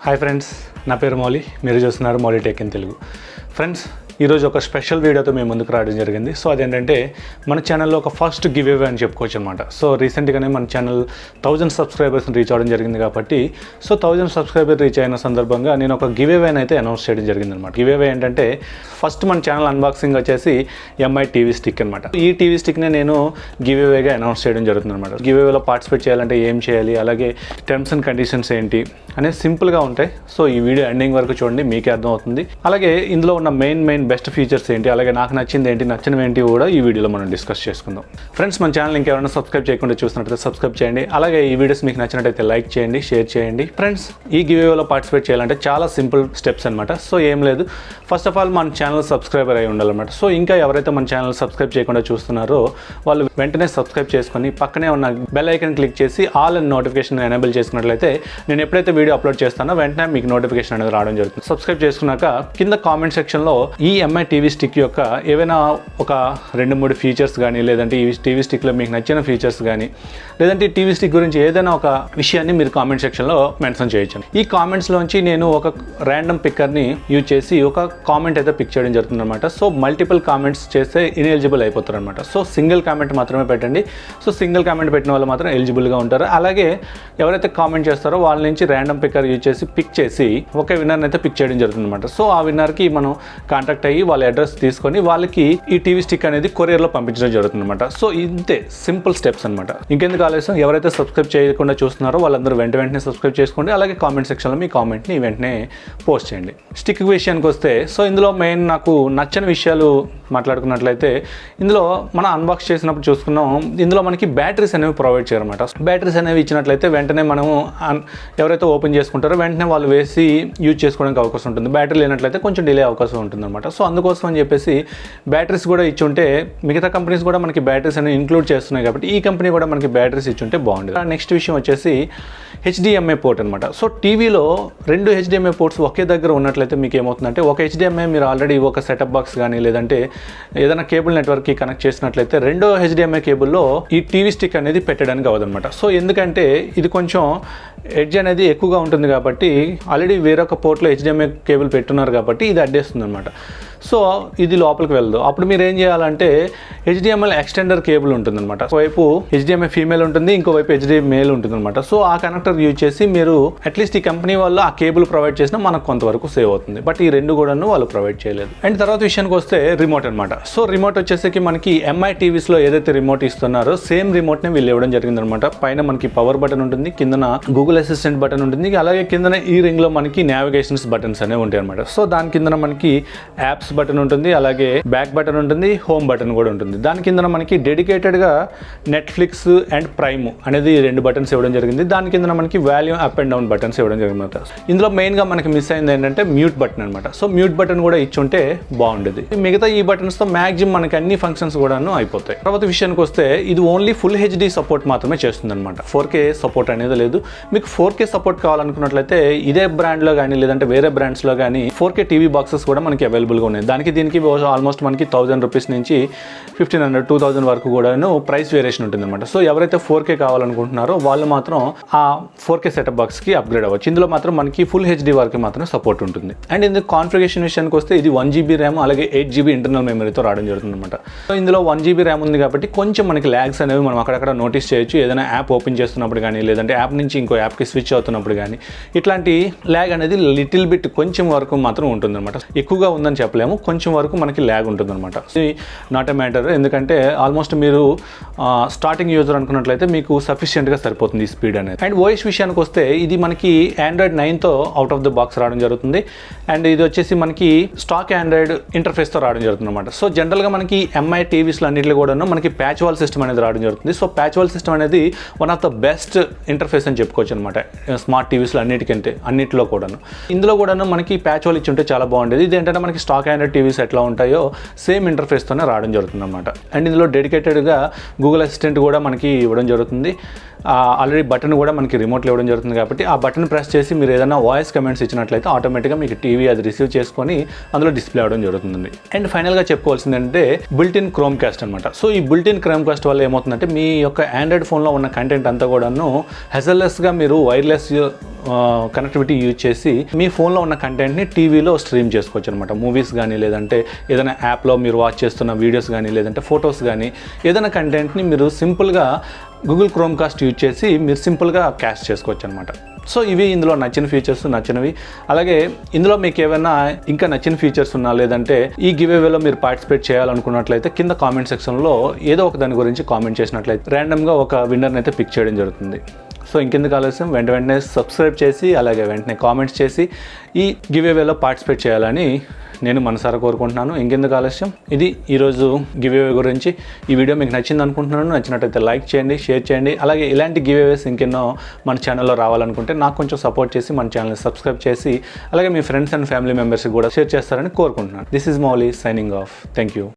Hi friends, నా పేరు మౌలి. మీరు చూస్తున్నారు Mouli tech in Telugu. Friends, ఈరోజు ఒక స్పెషల్ వీడియోతో మేము ముందుకు రావడం జరిగింది. సో అదేంటంటే మన ఛానల్లో ఒక ఫస్ట్ గివ్ అవే అని చెప్పుకోవచ్చు అనమాట. సో రీసెంట్గానే మన ఛానల్ 1000 సబ్స్క్రైబర్స్ని రీచ్ అవ్వడం జరిగింది కాబట్టి సో 1000 సబ్స్క్రైబర్ రీచ్ అయిన సందర్భంగా నేను ఒక గివ్ అవేని అయితే అనౌన్స్ చేయడం జరిగింది అనమాట. గివ్ అవే ఏంటంటే ఫస్ట్ మన ఛానల్ అన్బాక్సింగ్ వచ్చేసి ఎంఐ టీవీ స్టిక్ అనమాట. ఈ టీవీ స్టిక్నే నేను గివ్ అవేగా అనౌన్స్ చేయడం జరుగుతుంది అనమాట. గివ్ అవేలో పార్టిసిపేట్ చేయాలంటే ఏం చేయాలి, అలాగే టర్మ్స్ అండ్ కండిషన్స్ ఏంటి అనేది సింపుల్గా ఉంటాయి. సో ఈ వీడియో ఎండింగ్ వరకు చూడండి, మీకే అర్థమవుతుంది. అలాగే ఇందులో ఉన్న మెయిన్ బెస్ట్ ఫీచర్స్ ఏంటి, అలాగే నాకు నచ్చింది ఏంటి, నచ్చినవి ఏంటి కూడా ఈ వీడియోలో మనం డిస్కస్ చేసుకుందాం. ఫ్రెండ్స్, మన ఛానల్ ఇంకెవరైనా సబ్స్క్రైబ్ చేయకుండా చూసినట్లయితే సబ్స్క్రైబ్ చేయండి. అలాగే ఈ వీడియోస్ మీకు నచ్చినట్టయితే లైక్ చేయండి, షేర్ చేయండి. ఫ్రెండ్స్, ఈ గివ్ అవేలో పార్టిసిపేట్ చేయాలంటే చాలా సింపుల్ స్టెప్స్ అనమాట. సో ఏం లేదు, ఫస్ట్ ఆఫ్ ఆల్ మన ఛానల్ సబ్స్క్రైబర్ అయి ఉండాలన్నమాట. సో ఇంకా ఎవరైతే మన ఛానల్ సబ్స్క్రైబ్ చేయకుండా చూస్తున్నారో వాళ్ళు వెంటనే సబ్స్క్రైబ్ చేసుకొని పక్కనే ఉన్న బెల్ ఐకన్ క్లిక్ చేసి ఆల్ అండ్ నోటిఫికేషన్ ఎనేబుల్ చేసుకున్నట్లయితే నేను ఎప్పుడైతే వీడియో అప్లోడ్ చేస్తానో వెంటనే మీకు నోటిఫికేషన్ అనేది రావడం జరుగుతుంది. సబ్స్క్రైబ్ చేసుకున్నాక కింద కామెంట్ సెక్షన్లో ఈ ఎంఐ టీవీ స్టిక్ యొక్క ఏవైనా ఒక 2-3 ఫీచర్స్ కానీ, లేదంటే ఈ టీవీ స్టిక్లో మీకు నచ్చిన ఫీచర్స్ కానీ, లేదంటే ఈ టీవీ స్టిక్ గురించి ఏదైనా ఒక విషయాన్ని మీరు కామెంట్ సెక్షన్లో మెన్షన్ చేయొచ్చు. ఈ కామెంట్స్లోంచి నేను ఒక ర్యాండమ్ పిక్కర్ని యూజ్ చేసి ఒక కామెంట్ అయితే పిక్ చేయడం జరుగుతుంది అనమాట. సో మల్టిపుల్ కామెంట్స్ చేస్తే ఇన్ఎలిజిబుల్ అయిపోతారు అనమాట. సో సింగిల్ కామెంట్ మాత్రమే పెట్టండి. సో సింగిల్ కామెంట్ పెట్టిన వాళ్ళు మాత్రం ఎలిజిబుల్గా ఉంటారు. అలాగే ఎవరైతే కామెంట్ చేస్తారో వాళ్ళ నుంచి ర్యాండమ్ పిక్కర్ యూజ్ చేసి పిక్ చేసి ఒక విన్నర్ని అయితే పిక్ చేయడం జరుగుతుంది అనమాట. సో ఆ విన్నర్కి మనం కాంటాక్ట్ అయ్యి వాళ్ళ అడ్రస్ తీసుకొని వాళ్ళకి ఈ టీవీ స్టిక్ అనేది కొరియర్లో పంపించడం జరుగుతుంది అనమాట. సో ఇంతే సింపుల్ స్టెప్స్ అనమాట. ఇంకెందుకు ఆలస్యం, ఎవరైతే సబ్స్క్రైబ్ చేయకుండా చూస్తున్నారో వాళ్ళందరూ వెంటనే సబ్స్క్రైబ్ చేసుకోండి. అలాగే కామెంట్ సెక్షన్లో మీ కామెంట్ని వెంటనే పోస్ట్ చేయండి. స్టిక్ విషయానికి వస్తే సో ఇందులో మెయిన్ నాకు నచ్చని విషయాలు మాట్లాడుకున్నట్లయితే ఇందులో మనం అన్బాక్స్ చేసినప్పుడు చూసుకున్నాం, ఇందులో మనకి బ్యాటరీస్ అనేవి ప్రొవైడ్ చేయరన్నమాట. బ్యాటరీస్ అనేవి ఇచ్చినట్లయితే వెంటనే మనము ఎవరైతే ఓపెన్ చేసుకుంటారో వెంటనే వాళ్ళు వేసి యూజ్ చేసుకోవడానికి అవకాశం ఉంటుంది. బ్యాటరీ లేనట్లయితే కొంచెం డిలే అవకాశం ఉంటుంది అనమాట. సో అందుకోసం అని చెప్పేసి బ్యాటరీస్ కూడా ఇచ్చి ఉంటే, మిగతా కంపెనీస్ కూడా మనకి బ్యాటరీస్ అనేవి ఇంక్లూడ్ చేస్తున్నాయి కాబట్టి ఈ కంపెనీ కూడా మనకి బ్యాటరీస్ ఇచ్చి ఉంటే బాగుండేది. నెక్స్ట్ విషయం వచ్చేసి HDMI పోర్ట్ అనమాట. సో టీవీలో 2 HDMI పోర్ట్స్ ఒకే దగ్గర ఉన్నట్లయితే మీకు ఏమవుతుందంటే, ఒక HDMI మీరు ఆల్రెడీ ఒక సెటప్ బాక్స్ కానీ లేదంటే ఏదైనా కేబుల్ నెట్వర్క్కి కనెక్ట్ చేసినట్లయితే రెండో HDMI కేబుల్లో ఈ టీవీ స్టిక్ అనేది పెట్టడానికి అవ్వదన్నమాట. సో ఎందుకంటే ఇది కొంచెం ఎడ్జ్ అనేది ఎక్కువగా ఉంటుంది కాబట్టి ఆల్రెడీ వేరొక పోర్ట్లో HDMI కేబుల్ పెట్టున్నారు కాబట్టి ఇది అడ్డేస్తుంది అనమాట. సో ఇది లోపలికి వెళ్ళదు. అప్పుడు మీరు ఏం చేయాలంటే HDMI ఎక్స్టెండర్ కేబుల్ ఉంటుందన్నమాట. ఒకవైపు HDMI ఫీమేల్ ఉంటుంది, ఇంకోవైపు HDMI మేల్ ఉంటుందన్నమాట. సో ఆ కనెక్టర్ యూజ్ చేసి మీరు అట్లీస్ట్ ఈ కంపెనీ వాళ్ళు ఆ కేబుల్ ప్రొవైడ్ చేసినా మనకు కొంతవరకు సేవ్ అవుతుంది. బట్ ఈ రెండు కూడాను వాళ్ళు ప్రొవైడ్ చేయలేదు. అండ్ తర్వాత విషయానికి వస్తే రిమోట్ అనమాట. సో రిమోట్ వచ్చేసరికి మనకి ఎంఐ టీవీస్లో ఏదైతే రిమోట్ ఇస్తున్నారో సేమ్ రిమోట్నే వీళ్ళు ఇవ్వడం జరిగిందనమాట. పైన మనకి పవర్ బటన్ ఉంటుంది, కిందన గూగుల్ అసిస్టెంట్ బటన్ ఉంటుంది, అలాగే కిందన ఈ రింగ్లో మనకి నావిగేషన్స్ బటన్స్ అనేవి ఉంటాయి అనమాట. సో దాని కిందన మనకి యాప్స్ బటన్ ఉంటుంది, అలాగే బ్యాక్ బటన్ ఉంటుంది, హోమ్ బటన్ కూడా ఉంటుంది. దాని కింద మనకి డెడికేటెడ్గా నెట్ఫ్లిక్స్ అండ్ ప్రైమ్ అనేది 2 బటన్స్ ఇవ్వడం జరిగింది. దాని కింద మనకి volume up and down buttons ఇవ్వడం జరిగింది. ఇందులో మెయిన్గా మనకి మిస్ అయింది ఏంటంటే మ్యూట్ బటన్ అనమాట. సో మ్యూట్ బటన్ కూడా ఇచ్చుంటే బాగుండేది. మిగతా ఈ బటన్స్తో మ్యాక్సిమం మనకి అన్ని ఫంక్షన్స్ కూడాను అయిపోతాయి. తర్వాత విషయానికి వస్తే ఇది ఓన్లీ ఫుల్ HD సపోర్ట్ మాత్రమే చేస్తుంది అనమాట. 4K సపోర్ట్ అనేది లేదు. మీకు 4K సపోర్ట్ కావాలనుకున్నట్లయితే ఇదే బ్రాండ్లో కానీ లేదంటే వేరే బ్రాండ్స్లో కానీ 4K టీవీ బాక్సెస్ కూడా మనకి అవైలబుల్గా ఉన్నాయి. దీనికి ఆల్మోస్ట్ మనకి 1000 రూపీస్ నుంచి 1500, 2000 వరకు కూడాను ప్రైస్ వేరియేషన్ ఉంటుంది అనమాట. సో ఎవరైతే 4K కావాలనుకుంటున్నారో వాళ్ళు మాత్రం ఆ 4K సెటప్ బాక్స్కి అప్గ్రేడ్ అవ్వచ్చు. ఇందులో మాత్రం మనకి ఫుల్ HD వరకు మాత్రం సపోర్ట్ ఉంటుంది. అండ్ ఇందులో కాన్ఫిగరేషన్ విషయానికి వస్తే ఇది 1GB ర్యామ్ అలాగే 8GB ఇంటర్నల్ మెమరీతో రావడం జరుగుతుంది అనమాట. సో ఇందులో 1GB ర్యామ్ ఉంది కాబట్టి కొంచెం మనకి ల్యాగ్స్ అనేవి మనం అక్కడక్కడ నోటీస్ చేయొచ్చు. ఏదైనా యాప్ ఓపెన్ చేస్తున్నప్పుడు కానీ లేదంటే యాప్ నుంచి ఇంకో యాప్కి స్విచ్ అవుతున్నప్పుడు కానీ ఇట్లాంటి ల్యాగ్ అనేది లిటిల్ బిట్ కొంచెం వరకు మాత్రం ఉంటుంది అనమాట. ఎక్కువగా ఉందని చెప్పలేము, కొంచెం వరకు మనకి ల్యాగ్ ఉంటుంది అనమాట. ఇది నాట్ ఎ మ్యాటర్, ఎందుకంటే ఆల్మోస్ట్ మీరు స్టార్టింగ్ యూజర్ అనుకున్నట్లయితే మీకు సఫిషియెంట్గా సరిపోతుంది ఈ స్పీడ్ అనేది. అండ్ ఓఎస్ విషయానికి వస్తే ఇది మనకి Android 9తో అవుట్ ఆఫ్ ద బాక్స్ రావడం జరుగుతుంది. అండ్ ఇది వచ్చేసి మనకి స్టాక్ ఆండ్రాయిడ్ ఇంటర్ఫేస్తో రావడం జరుగుతుంది అనమాట. సో జనరల్గా మనకి ఎంఐ టీవీస్లో అన్నింటిలో కూడా మనకి ప్యాచ్ వాల్ సిస్టమ్ అనేది రావడం జరుగుతుంది. సో ప్యాచ్ వాల్ సిస్టమ్ అనేది one of the best interface అని చెప్పుకోవచ్చు అనమాట స్మార్ట్ టీవీస్లో అన్నిటిలో కూడాను. ఇందులో కూడాను మనకి ప్యాచ్ వాల్ ఇచ్చి ఉంటే చాలా బాగుండేది. ఇది ఏంటంటే మనకి స్టాక్ ఆండ్రాయిడ్ టీవీస్ ఎట్లా ఉంటాయో సేమ్ ఇంటర్ఫేస్తోనే రావడం జరుగుతుంది అనమాట. అండ్ ఇందులో డెడికేటెడ్గా గూగుల్ అసిస్టెంట్ కూడా మనకి ఇవ్వడం జరుగుతుంది. ఆల్రెడీ బటన్ కూడా మనకి రిమోట్లో ఇవ్వడం జరుగుతుంది కాబట్టి ఆ బటన్ ప్రెస్ చేసి మీరు ఏదైనా వాయిస్ కమెంట్స్ ఇచ్చినట్లయితే ఆటోమేటిక్గా మీకు టీవీ అది రిసీవ్ చేసుకొని అందులో డిస్ప్లే అవ్వడం జరుగుతుంది. అండ్ ఫైనల్గా చెప్పుకోవాల్సింది అంటే బిల్ట్ ఇన్ క్రోమ్ కాస్ట్ అనమాట. సో ఈ బిల్ట్ ఇన్ క్రోమ్ కాస్ట్ వల్ల ఏమవుతుందంటే మీ యొక్క ఆండ్రాయిడ్ ఫోన్లో ఉన్న కంటెంట్ అంతా కూడాను హెజల్లెస్గా మీరు వైర్లెస్ కనెక్టివిటీ యూజ్ చేసి మీ ఫోన్లో ఉన్న కంటెంట్ని టీవీలో స్ట్రీమ్ చేసుకోవచ్చు అనమాట. మూవీస్ కానీ, లేదంటే ఏదైనా యాప్లో మీరు వాచ్ చేస్తున్న వీడియోస్ కానీ, లేదంటే ఫొటోస్ కానీ, ఏదైనా కంటెంట్ని మీరు సింపుల్గా గూగుల్ క్రోమ్ కాస్ట్ యూజ్ చేసి మీరు సింపుల్గా క్యాష్ చేసుకోవచ్చు అనమాట. సో ఇవి ఇందులో నచ్చిన ఫీచర్స్, నచ్చినవి. అలాగే ఇందులో మీకు ఏమైనా ఇంకా నచ్చిన ఫీచర్స్ ఉన్నా, లేదంటే ఈ గివ్ అవేలో మీరు పార్టిసిపేట్ చేయాలనుకున్నట్లయితే కింద కామెంట్ సెక్షన్లో ఏదో ఒక దాని గురించి కామెంట్ చేసినట్లయితే ర్యాండమ్గా ఒక విన్నర్ని అయితే పిక్ చేయడం జరుగుతుంది. సో ఇంకెందుకు ఆలస్యం, వెంటనే సబ్స్క్రైబ్ చేసి అలాగే వెంటనే కామెంట్స్ చేసి ఈ గివ్ అవేలో పార్టిసిపేట్ చేయాలని నేను మనసారా కోరుకుంటున్నాను. ఇంకెందుకు ఆలస్యం, ఇది ఈరోజు గివ్ అవే గురించి. ఈ వీడియో మీకు నచ్చింది అనుకుంటున్నాను. నచ్చినట్టయితే లైక్ చేయండి, షేర్ చేయండి. అలాగే ఇలాంటి గివ్ అవేస్ ఇంకెన్నో మన ఛానల్లో రావాలనుకుంటే నాకు కొంచెం సపోర్ట్ చేసి మన ఛానల్ని సబ్స్క్రైబ్ చేసి అలాగే మీ ఫ్రెండ్స్ అండ్ ఫ్యామిలీ మెంబర్స్కి కూడా షేర్ చేస్తారని కోరుకుంటున్నాను. This is Mouli signing off. Thank you.